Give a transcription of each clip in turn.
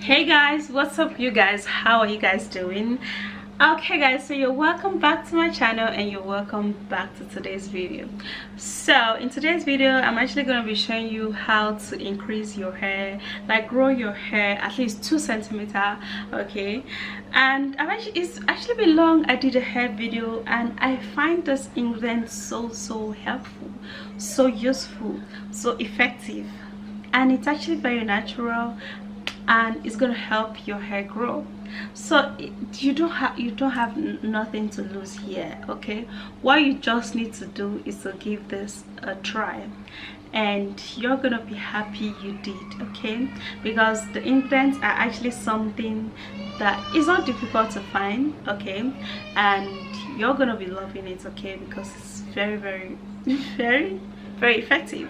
Hey guys, what's up you guys? How are you guys doing? Okay guys, so you're welcome back to my channel and you're welcome back to today's video. So in today's video I'm actually going to be showing you how to increase your hair, like grow your hair at least 2 centimeters. Okay, and it's actually been long I did a hair video, and I find this ingredient so helpful, so useful, so effective, and it's actually very natural, and it's going to help your hair grow. So you don't have nothing to lose here. Okay, what you just need to do is to give this a try, and you're gonna be happy you did. Okay, because the ingredients are actually something that is not difficult to find. Okay, and you're gonna be loving it. Okay, because it's very very effective.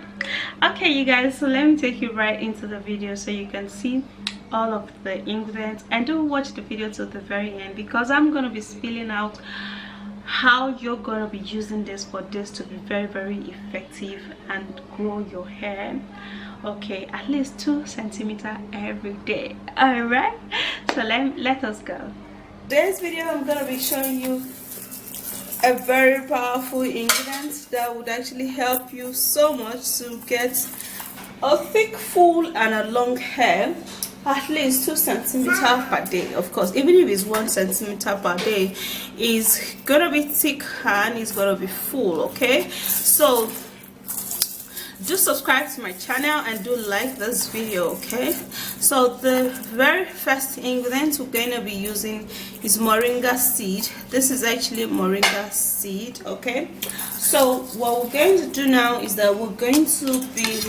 Okay you guys, so let me take you right into the video so you can see all of the ingredients, and do watch the video to the very end, because I'm going to be spelling out how you're going to be using this for this to be very effective and grow your hair, okay, at least 2 centimeters every day. All right, so let us go. Today's video I'm going to be showing you a very powerful ingredient that would actually help you so much to get a thick, full and a long hair at least 2 centimeters per day. Of course, even if it's 1 centimeter per day, is gonna be thick and it's gonna be full. Okay, so do subscribe to my channel and do like this video. Okay, so the very first ingredient we're going to be using is moringa seed. This is actually moringa seed. Okay, so what we're going to do now is that we're going to be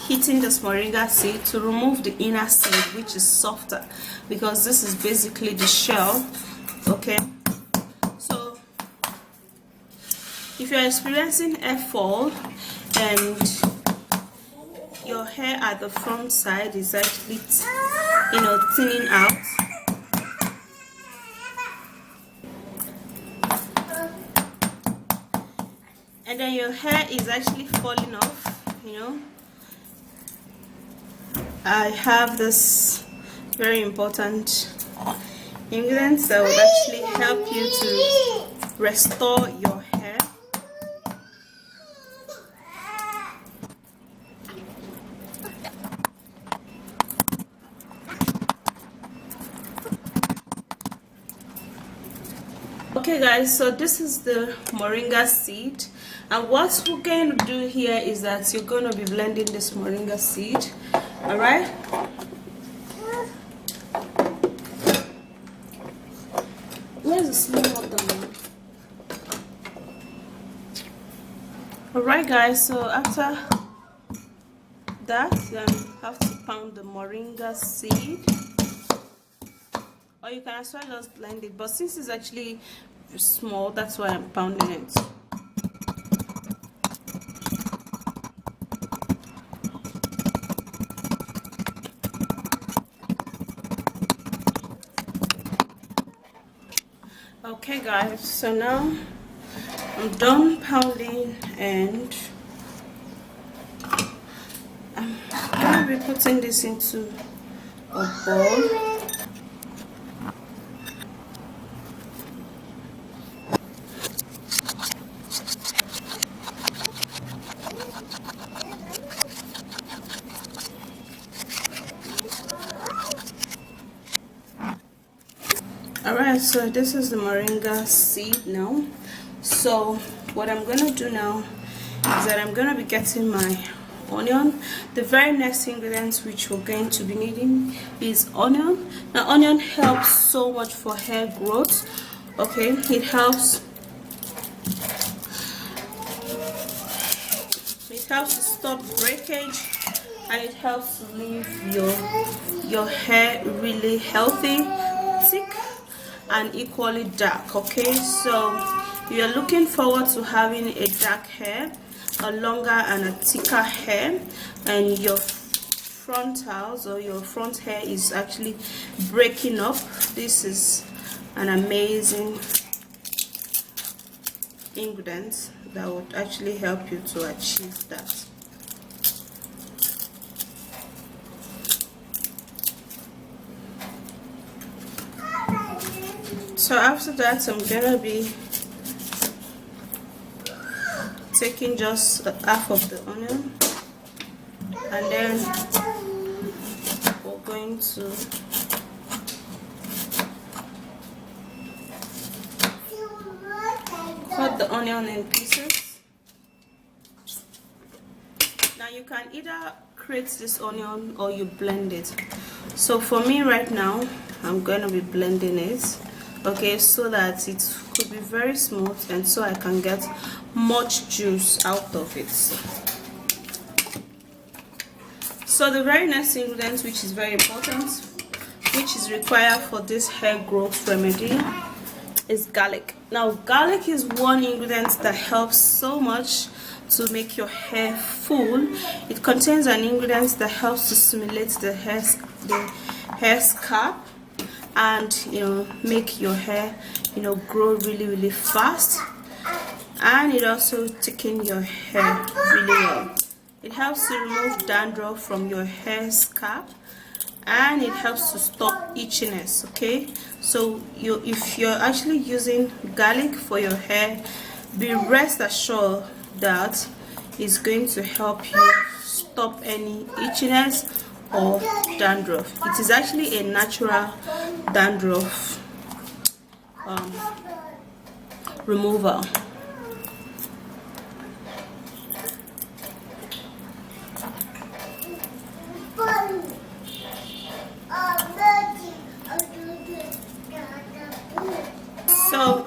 heating this moringa seed to remove the inner seed, which is softer, because this is basically the shell. Okay, so if you're experiencing hair fall and your hair at the front side is actually thinning out, and then your hair is actually falling off, I have this very important ingredients that will actually help you to restore your hair. Okay guys, so this is the moringa seed, and what we're going to do here is that you're going to be blending this moringa seed. All right, where's the small water? All right guys, so after that then you have to pound the moringa seed, or you can as well just blend it, but since it's actually small, that's why I'm pounding it. Okay guys, so now I'm done pounding, and I'm going to be putting this into a bowl. Alright, so this is the moringa seed now. So what I'm gonna do now is that I'm gonna be getting my onion. The very next ingredient which we're going to be needing is onion. Now onion helps so much for hair growth. Okay, it helps to stop breakage, and it helps to leave your hair really healthy, thick and equally dark. Okay, so you're looking forward to having a dark hair, a longer and a thicker hair, and your frontals or your front hair is actually breaking up. This is an amazing ingredient that would actually help you to achieve that. So after that, I'm gonna be taking just half of the onion, and then we're going to cut the onion in pieces. Now you can either grate this onion or you blend it. So for me right now, I'm going to be blending it, okay, so that it could be very smooth and so I can get much juice out of it. So the very next ingredient, which is very important, which is required for this hair growth remedy, is garlic. Now garlic is one ingredient that helps so much to make your hair full. It contains an ingredient that helps to stimulate the hair scalp, and make your hair grow really fast, and it also thicken your hair really well. It helps to remove dandruff from your hair scalp, and it helps to stop itchiness. Okay, so if you're actually using garlic for your hair, be rest assured that it's going to help you stop any itchiness or dandruff. It is actually a natural dandruff remover. So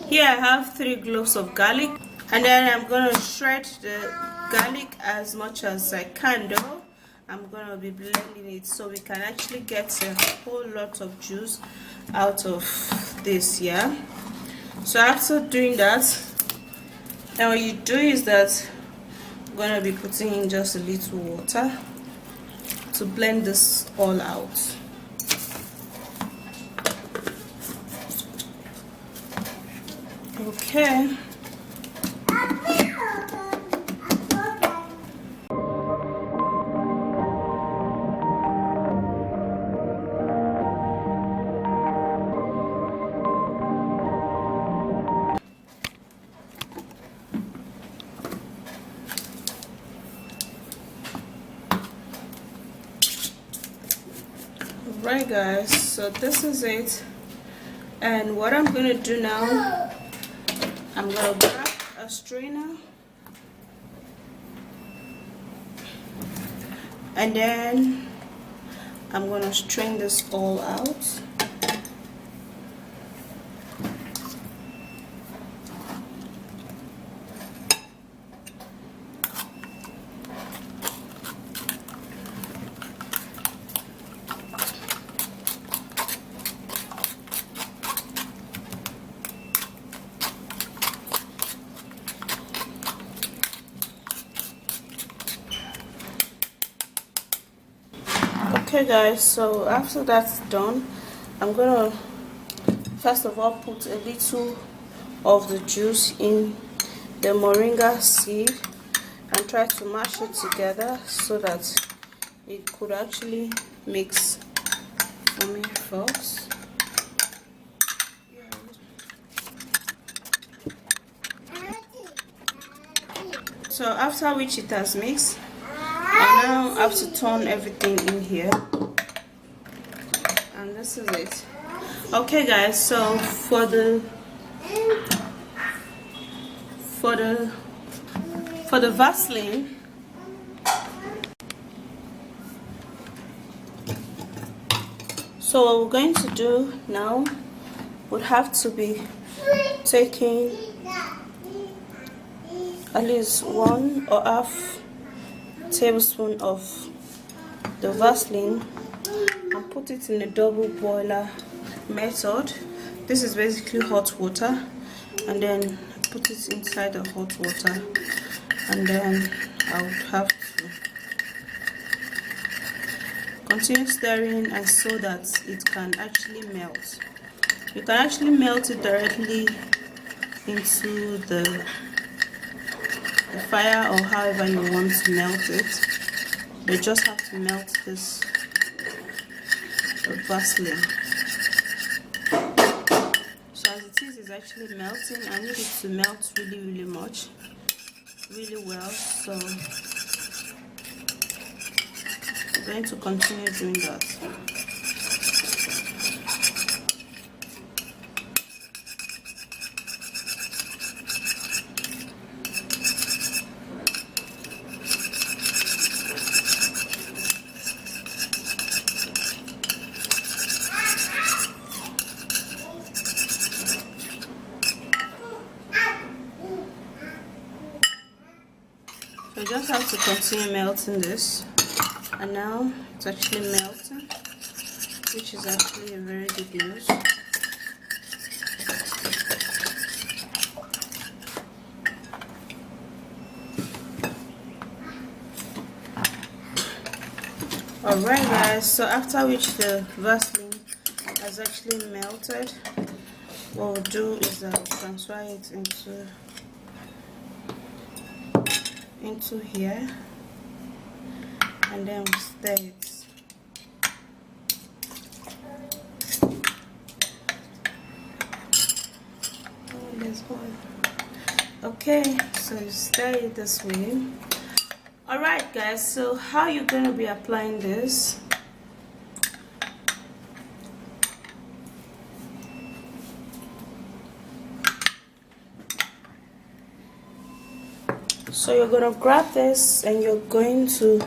here I have 3 cloves of garlic, and then I'm going to shred the garlic as much as I can though. I'm going to be blending it so we can actually get a whole lot of juice out of this. Yeah, so after doing that, then what you do is that I'm going to be putting in just a little water to blend this all out. Okay. Right guys, so this is it, and what I'm gonna do now, I'm gonna grab a strainer, and then I'm gonna strain this all out. Okay guys, so after that's done, I'm gonna first of all put a little of the juice in the moringa seed and try to mash it together so that it could actually mix for me folks. So after which it has mixed, I now have to turn everything in here, and this is it. Okay guys, so for the Vaseline, so what we're going to do now would have to be taking at least 1.5 tablespoon of the Vaseline and put it in a double boiler method. This is basically hot water, and then put it inside the hot water, and then I would have to continue stirring and so that it can actually melt. You can actually melt it directly into the fire or however you want to melt it. You just have to melt the Vaseline. teas is actually melting. I need it to melt really much, really well. So I'm going to continue doing that. So you just have to continue melting this, and now it's actually melting, which is actually a very good news. Alright guys, so after which the Vaseline has actually melted, what we'll do is transfer it into here, and then we stir it. Oh, there's oil. Okay, so you stir it this way. Alright guys, so how you're going to be applying this, so you're going to grab this and you're going to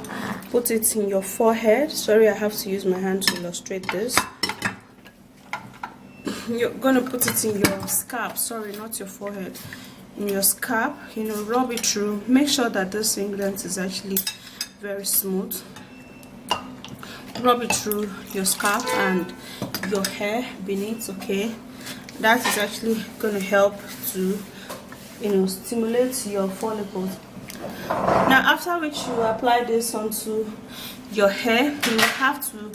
put it in your forehead. Sorry, I have to use my hand to illustrate this. You're going to put it in your scalp, sorry, not your forehead, in your scalp. You know, rub it through. Make sure that this ingredient is actually very smooth. Rub it through your scalp and your hair beneath. Okay, that is actually going to help to, you know, stimulate your follicles. Now after which you apply this onto your hair, you have to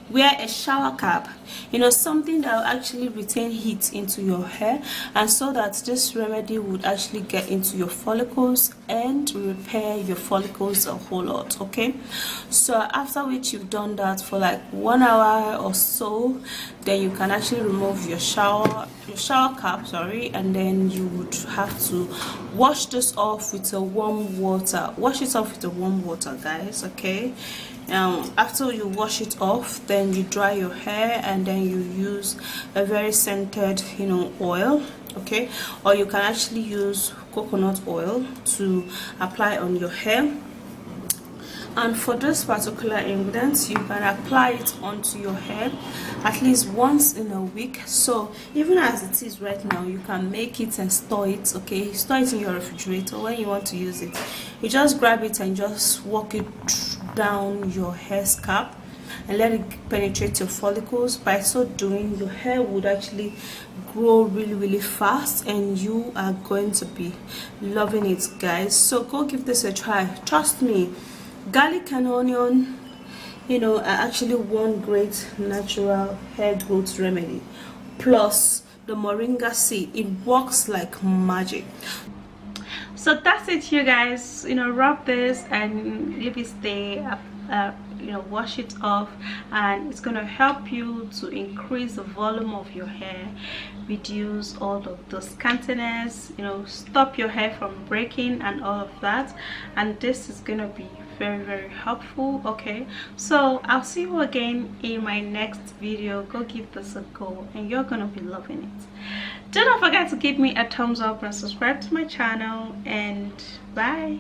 wear a shower cap, you know, something that will actually retain heat into your hair, and so that this remedy would actually get into your follicles and repair your follicles a whole lot. Okay, so after which you've done that for like 1 hour or so, then you can actually remove your shower cap, sorry, and then you would have to wash this off with a warm water. Wash it off with a warm water, guys. Okay, after you wash it off, then you dry your hair, and then you use a very scented, you know, oil. Okay, or you can actually use coconut oil to apply on your hair. And for this particular ingredient, you can apply it onto your hair at least once in a week. So even as it is right now, you can make it and store it. Okay, store it in your refrigerator. When you want to use it, you just grab it and just walk it down your hair scalp and let it penetrate your follicles. By so doing, your hair would actually grow really fast, and you are going to be loving it, guys. So go give this a try. Trust me, garlic and onion, you know, are actually one great natural hair growth remedy. Plus the moringa seed, it works like magic. So that's it, you guys. You know, rub this and leave it stay up, you know, wash it off, and it's going to help you to increase the volume of your hair, reduce all of the scantiness, you know, stop your hair from breaking and all of that. And this is going to be very helpful. Okay, so I'll see you again in my next video. Go give this a go and you're gonna be loving it. Do not forget to give me a thumbs up and subscribe to my channel, and bye.